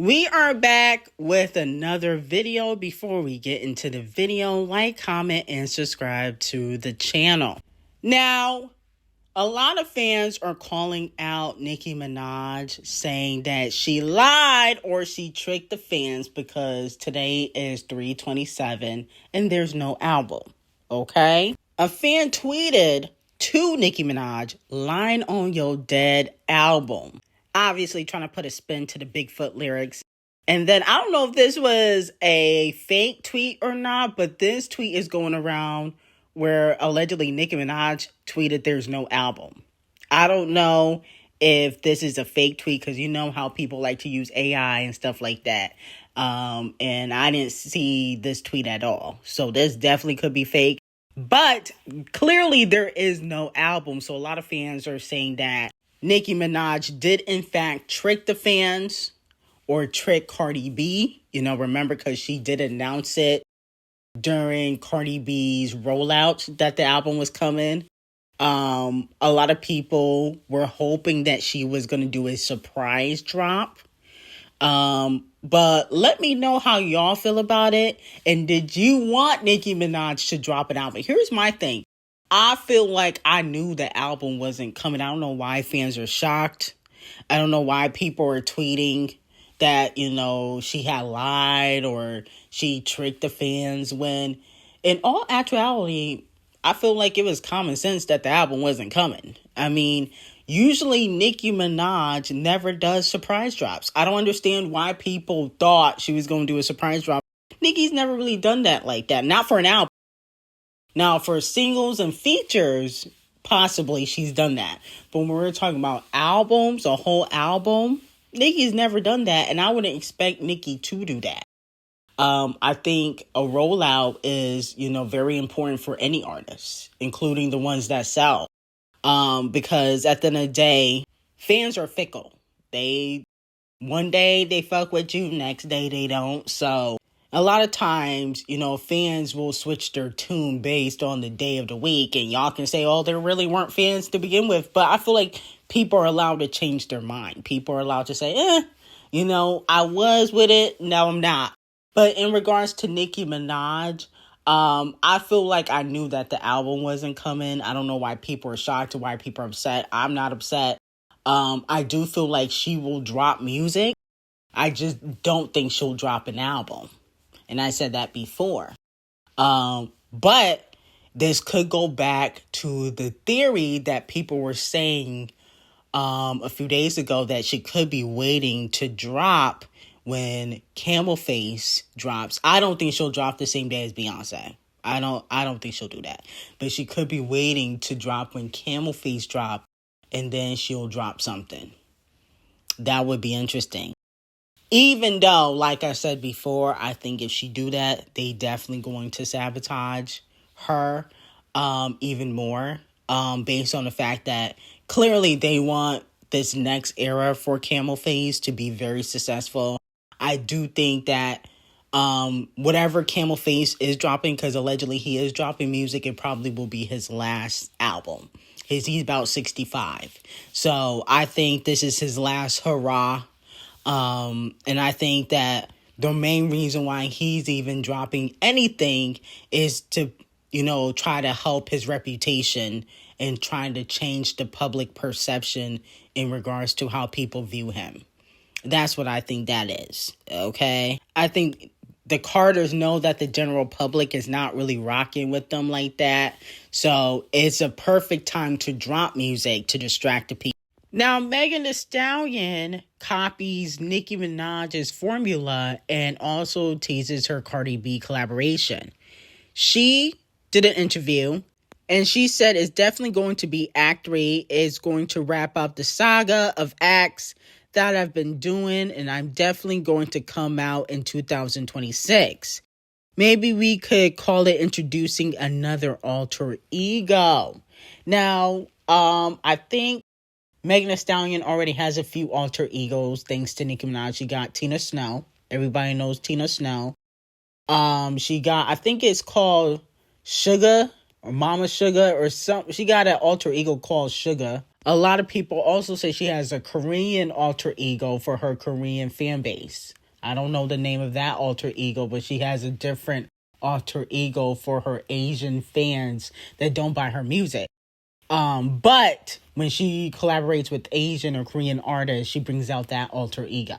We are back with another video. Before we get into the video, like, comment, and subscribe to the channel. Now, a lot of fans are calling out Nicki Minaj, saying that she lied or she tricked the fans because today is 3/27 and there's no album, okay? A fan tweeted to Nicki Minaj, "Lying on your dead album." Obviously trying to put a spin to the Bigfoot lyrics. And then I don't know if this was a fake tweet or not, but this tweet is going around where allegedly Nicki Minaj tweeted there's no album. I don't know if this is a fake tweet because you know how people like to use AI and stuff like that. And I didn't see this tweet at all. So this definitely could be fake. But clearly there is no album. So a lot of fans are saying that Nicki Minaj did in fact trick the fans or trick Cardi B. You know, remember, because she did announce it during Cardi B's rollout that the album was coming. A lot of people were hoping that she was going to do a surprise drop. But let me know how y'all feel about it. And did you want Nicki Minaj to drop an album? Here's my thing. I feel like I knew the album wasn't coming. I don't know why fans are shocked. I don't know why people are tweeting that, you know, she had lied or she tricked the fans when in all actuality, I feel like it was common sense that the album wasn't coming. I mean, usually Nicki Minaj never does surprise drops. I don't understand why people thought she was going to do a surprise drop. Nicki's never really done that like that. Not for an album. Now, for singles and features, possibly she's done that. But when we're talking about albums, a whole album, Nicki's never done that. And I wouldn't expect Nicki to do that. I think a rollout is, you know, very important for any artist, including the ones that sell. Because at the end of the day, fans are fickle. One day they fuck with you, next day they don't. So a lot of times, you know, fans will switch their tune based on the day of the week. And y'all can say, oh, there really weren't fans to begin with. But I feel like people are allowed to change their mind. People are allowed to say, you know, I was with it. Now I'm not. But in regards to Nicki Minaj, I feel like I knew that the album wasn't coming. I don't know why people are shocked or why people are upset. I'm not upset. I do feel like she will drop music. I just don't think she'll drop an album. And I said that before. But this could go back to the theory that people were saying a few days ago that she could be waiting to drop when Camel Face drops. I don't think she'll drop the same day as Beyonce. I don't think she'll do that. But she could be waiting to drop when Camel Face drop, and then she'll drop something. That would be interesting. Even though, like I said before, I think if she do that, they definitely going to sabotage her even more. Based on the fact that clearly they want this next era for Camel Face to be very successful. I do think that whatever Camel Face is dropping, because allegedly he is dropping music, it probably will be his last album. He's about 65. So I think this is his last hurrah. And I think that the main reason why he's even dropping anything is to, you know, try to help his reputation and trying to change the public perception in regards to how people view him. That's what I think that is, okay? I think the Carters know that the general public is not really rocking with them like that. So it's a perfect time to drop music to distract the people. Now, Megan Thee Stallion copies Nicki Minaj's formula and also teases her Cardi B collaboration. She did an interview and she said it's definitely going to be Act 3. It's going to wrap up the saga of acts that I've been doing, and I'm definitely going to come out in 2026. Maybe we could call it introducing another alter ego. Now, I think Megan Thee Stallion already has a few alter egos thanks to Nicki Minaj. She got Tina Snow. Everybody knows Tina Snow. She got, I think it's called Sugar or Mama Sugar or something. She got an alter ego called Sugar. A lot of people also say she has a Korean alter ego for her Korean fan base. I don't know the name of that alter ego, but she has a different alter ego for her Asian fans that don't buy her music. But when she collaborates with Asian or Korean artists, she brings out that alter ego.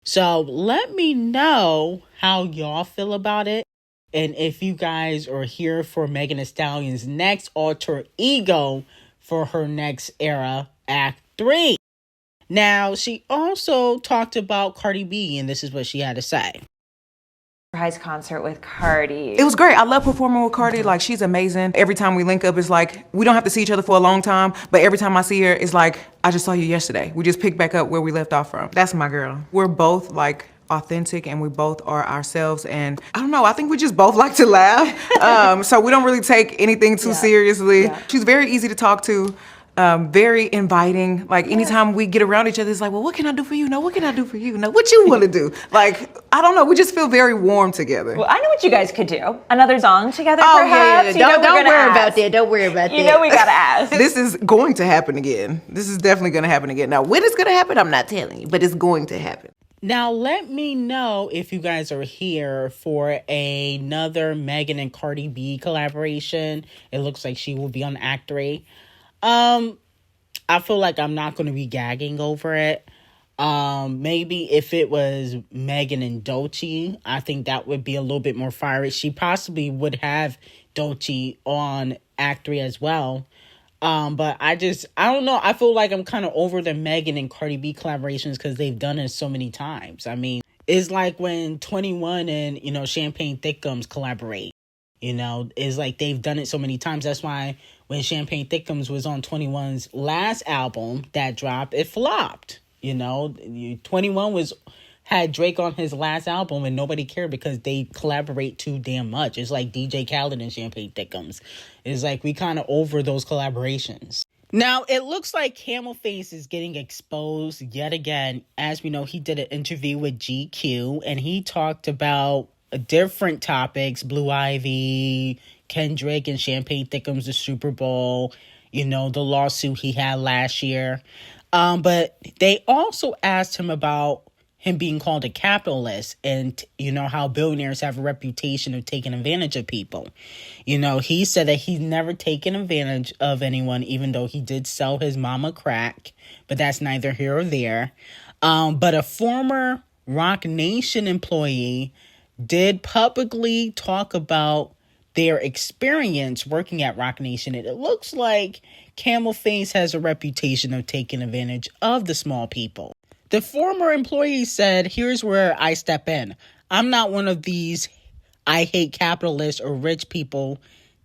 So let me know how y'all feel about it. And if you guys are here for Megan Thee Stallion's next alter ego for her next era, Act 3. Now, she also talked about Cardi B, and this is what she had to say. Surprise concert with Cardi. It was great. I love performing with Cardi. Like, she's amazing. Every time we link up, it's like, we don't have to see each other for a long time, but every time I see her, it's like, I just saw you yesterday. We just picked back up where we left off from. That's my girl. We're both like authentic and we both are ourselves, and I don't know, I think we just both like to laugh. So we don't really take anything too seriously. She's very easy to talk to. Very inviting. Like, anytime we get around each other, it's like, well, what can I do for you? No, what can I do for you? No, what you want to do? Like, I don't know. We just feel very warm together. Well, I know what you guys could do. Another song together, Oh, perhaps? yeah. Don't worry about that. Don't worry about that. You know we gotta ask. This is going to happen again. This is definitely going to happen again. Now, when it's going to happen, I'm not telling you, but it's going to happen. Now, let me know if you guys are here for another Megan and Cardi B collaboration. It looks like she will be on Act 3. I feel like I'm not going to be gagging over it. Maybe if it was Megan and Dolce, I think that would be a little bit more fiery. She possibly would have Dolce on Act 3 as well. But I don't know. I feel like I'm kind of over the Megan and Cardi B collaborations because they've done it so many times. I mean, it's like when 21 and, Champagne Thickums collaborate. It's like they've done it so many times. That's why when Champagne Thickums was on 21's last album that dropped, it flopped. 21 had Drake on his last album and nobody cared because they collaborate too damn much. It's like DJ Khaled and Champagne Thickums. It's like we kind of over those collaborations. Now, it looks like Camel Face is getting exposed yet again. As we know, he did an interview with GQ and he talked about different topics: Blue Ivy, Kendrick and Champagne Thickums, the Super Bowl, the lawsuit he had last year. But they also asked him about him being called a capitalist and, how billionaires have a reputation of taking advantage of people. He said that he's never taken advantage of anyone, even though he did sell his mama crack, but that's neither here or there. But a former Roc Nation employee did publicly talk about their experience working at Roc Nation. And it looks like Camel Face has a reputation of taking advantage of the small people. The former employee said, here's where I step in. I'm not one of these I hate capitalists or rich people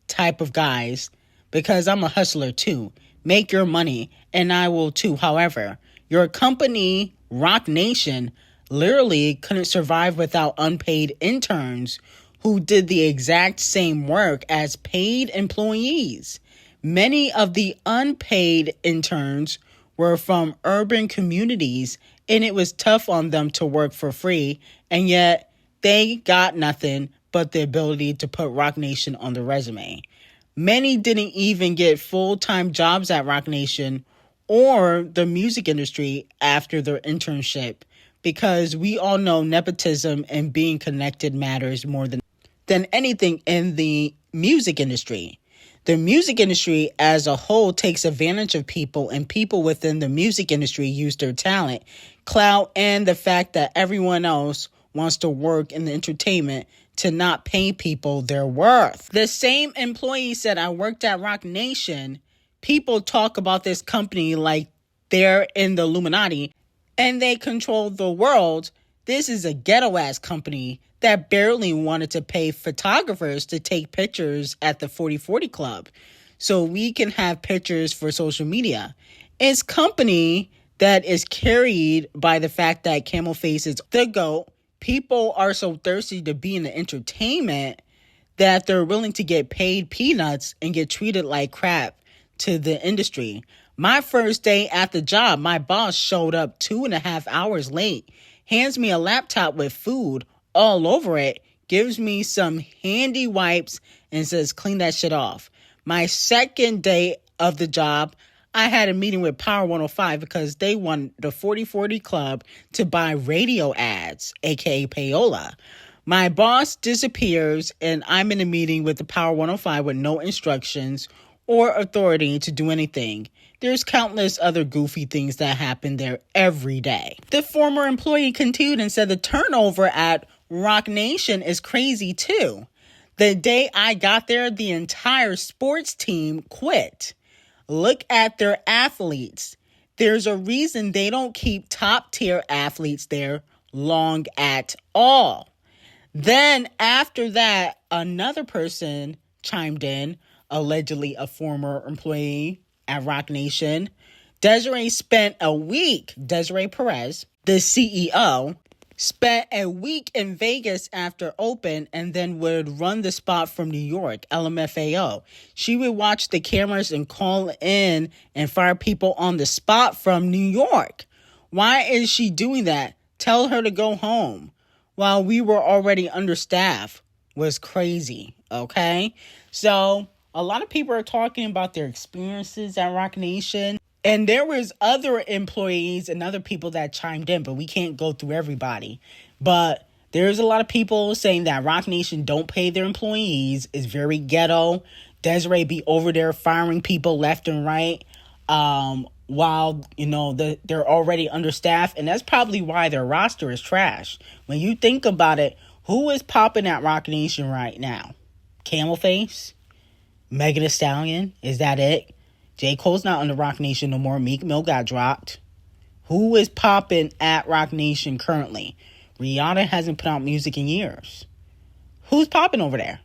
type of guys because I'm a hustler too. Make your money and I will too. However, your company, Roc Nation, literally couldn't survive without unpaid interns who did the exact same work as paid employees. Many of the unpaid interns were from urban communities, and it was tough on them to work for free, and yet they got nothing but the ability to put Roc Nation on the resume. Many didn't even get full-time jobs at Roc Nation or the music industry after their internship, because we all know nepotism and being connected matters more than anything in the music industry. The music industry as a whole takes advantage of people, and people within the music industry use their talent, clout, and the fact that everyone else wants to work in the entertainment to not pay people their worth. The same employee said, I worked at Roc Nation. People talk about this company like they're in the Illuminati and they control the world. This is a ghetto-ass company that barely wanted to pay photographers to take pictures at the 40/40 Club so we can have pictures for social media. It's company that is carried by the fact that Camel Face is the GOAT. People are so thirsty to be in the entertainment that they're willing to get paid peanuts and get treated like crap to the industry. My first day at the job, my boss showed up 2.5 hours late, hands me a laptop with food all over it, gives me some handy wipes, and says, clean that shit off. My second day of the job, I had a meeting with Power 105 because they want the 40/40 Club to buy radio ads, aka payola. My boss disappears and I'm in a meeting with the Power 105 with no instructions or authority to do anything. There's countless other goofy things that happen there every day. The former employee continued and said the turnover at Roc Nation is crazy too. The day I got there, the entire sports team quit. Look at their athletes. There's a reason they don't keep top tier athletes there long at all. Then after that, another person chimed in, allegedly a former employee at Roc Nation. Desiree Perez, the CEO, spent a week in Vegas after open and then would run the spot from New York, LMFAO. She would watch the cameras and call in and fire people on the spot from New York. Why is she doing that? Tell her to go home. While we were already understaffed was crazy, okay? So a lot of people are talking about their experiences at Roc Nation. And there was other employees and other people that chimed in, but we can't go through everybody. But there's a lot of people saying that Roc Nation don't pay their employees. It's very ghetto. Desiree be over there firing people left and right while, they're already understaffed. And that's probably why their roster is trash. When you think about it, who is popping at Roc Nation right now? Camel Face? Megan Thee Stallion? Is that it? J. Cole's not on the Roc Nation no more. Meek Mill got dropped. Who is popping at Roc Nation currently? Rihanna hasn't put out music in years. Who's popping over there?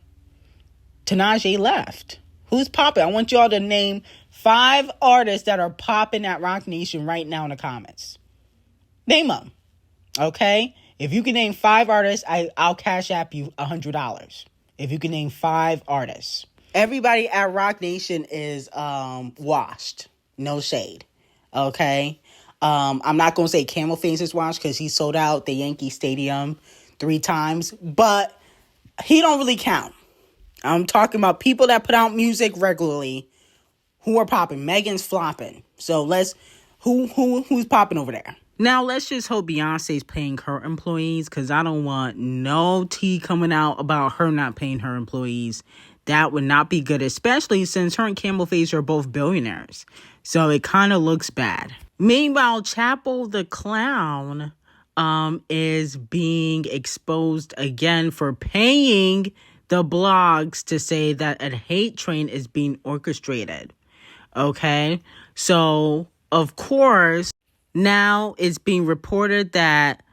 Tanaje left. Who's popping? I want y'all to name 5 artists that are popping at Roc Nation right now in the comments. Name them. Okay? If you can name 5 artists, I'll cash app you $100. If you can name 5 artists. Everybody at Roc Nation is washed. No shade. Okay? I'm not going to say Camel Face is washed because he sold out the Yankee Stadium 3 times. But he don't really count. I'm talking about people that put out music regularly who are popping. Megan's flopping. So who's popping over there? Now, let's just hope Beyonce's paying her employees because I don't want no tea coming out about her not paying her employees. That would not be good, especially since her and Camel Face are both billionaires. So it kind of looks bad. Meanwhile, Chappell the Clown is being exposed again for paying the blogs to say that a hate train is being orchestrated. Okay? So, of course, now it's being reported that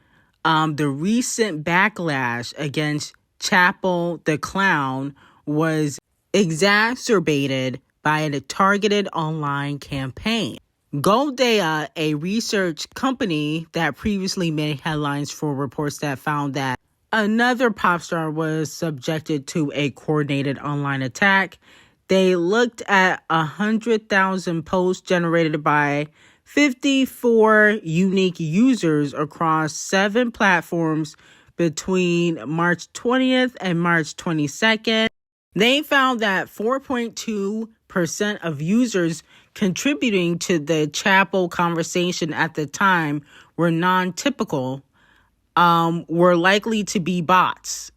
the recent backlash against Chappell the Clown was exacerbated by a targeted online campaign. Goldea, a research company that previously made headlines for reports that found that another pop star was subjected to a coordinated online attack. They looked at 100,000 posts generated by 54 unique users across 7 platforms between March 20th and March 22nd. They found that 4.2% of users contributing to the Chappell conversation at the time were non-typical, were likely to be bots,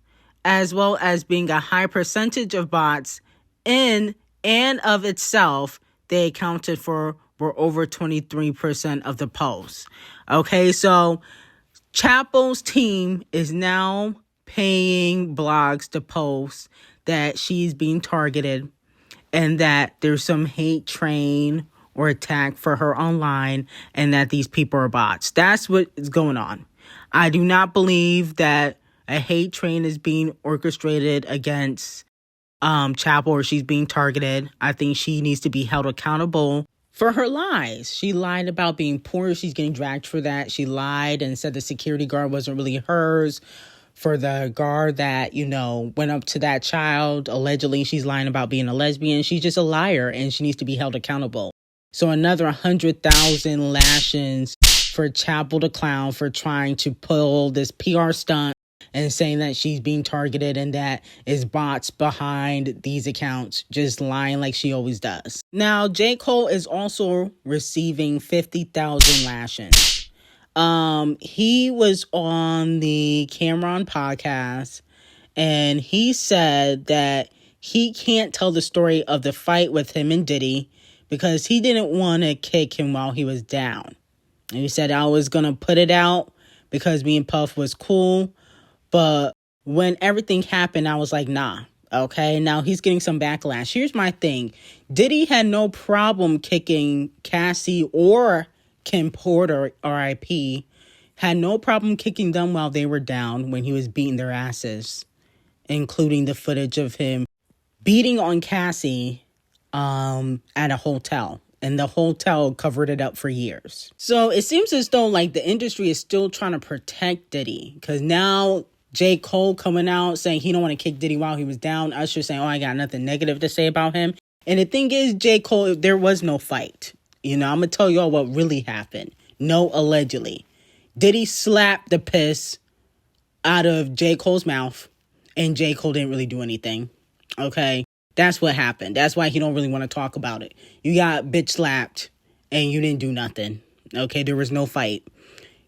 as well as being a high percentage of bots in and of itself. They accounted for were over 23% of the posts. Okay, so Chappell's team is now paying blogs to post that she's being targeted and that there's some hate train or attack for her online and that these people are bots. That's what is going on. I do not believe that a hate train is being orchestrated against Chappell or she's being targeted. I think she needs to be held accountable for her lies. She lied about being poor. She's getting dragged for that. She lied and said the security guard wasn't really hers. For the guard that, went up to that child, allegedly she's lying about being a lesbian. She's just a liar and she needs to be held accountable. So another 100,000 lashings for Chappell the Clown for trying to pull this PR stunt and saying that she's being targeted and that is bots behind these accounts, just lying like she always does. Now, J. Cole is also receiving 50,000 lashings. He was on the Cameron podcast, and he said that he can't tell the story of the fight with him and Diddy because he didn't want to kick him while he was down. And he said, I was going to put it out because me and Puff was cool. But when everything happened, I was like, nah. Okay, now he's getting some backlash. Here's my thing. Diddy had no problem kicking Cassie or Kim Porter, RIP, had no problem kicking them while they were down when he was beating their asses, including the footage of him beating on Cassie at a hotel. And the hotel covered it up for years. So it seems as though like the industry is still trying to protect Diddy. Because now J. Cole coming out saying he don't want to kick Diddy while he was down. Usher saying, oh, I got nothing negative to say about him. And the thing is, J. Cole, there was no fight. You know, I'm going to tell y'all what really happened. No, allegedly. Diddy slapped the piss out of J. Cole's mouth. And J. Cole didn't really do anything. Okay? That's what happened. That's why he don't really want to talk about it. You got bitch slapped and you didn't do nothing. Okay, there was no fight.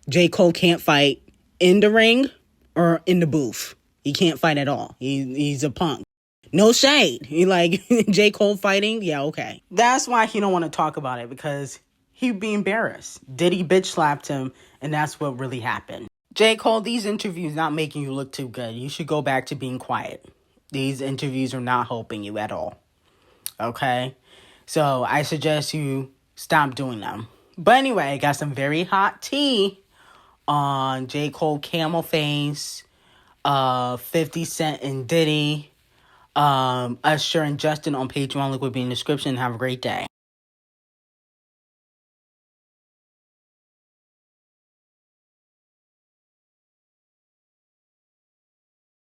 J. Cole can't fight in the ring or in the booth. He can't fight at all. He's a punk. No shade. He like J. Cole fighting? Yeah, okay. That's why he don't want to talk about it, because he'd be embarrassed. Diddy bitch slapped him, and that's what really happened. J. Cole, these interviews not making you look too good. You should go back to being quiet. These interviews are not helping you at all. Okay? So I suggest you stop doing them. But anyway, I got some very hot tea on J. Cole, Camel Face, 50 Cent and Diddy, Usher and Justin on Patreon. Link will be in the description. Have a great day.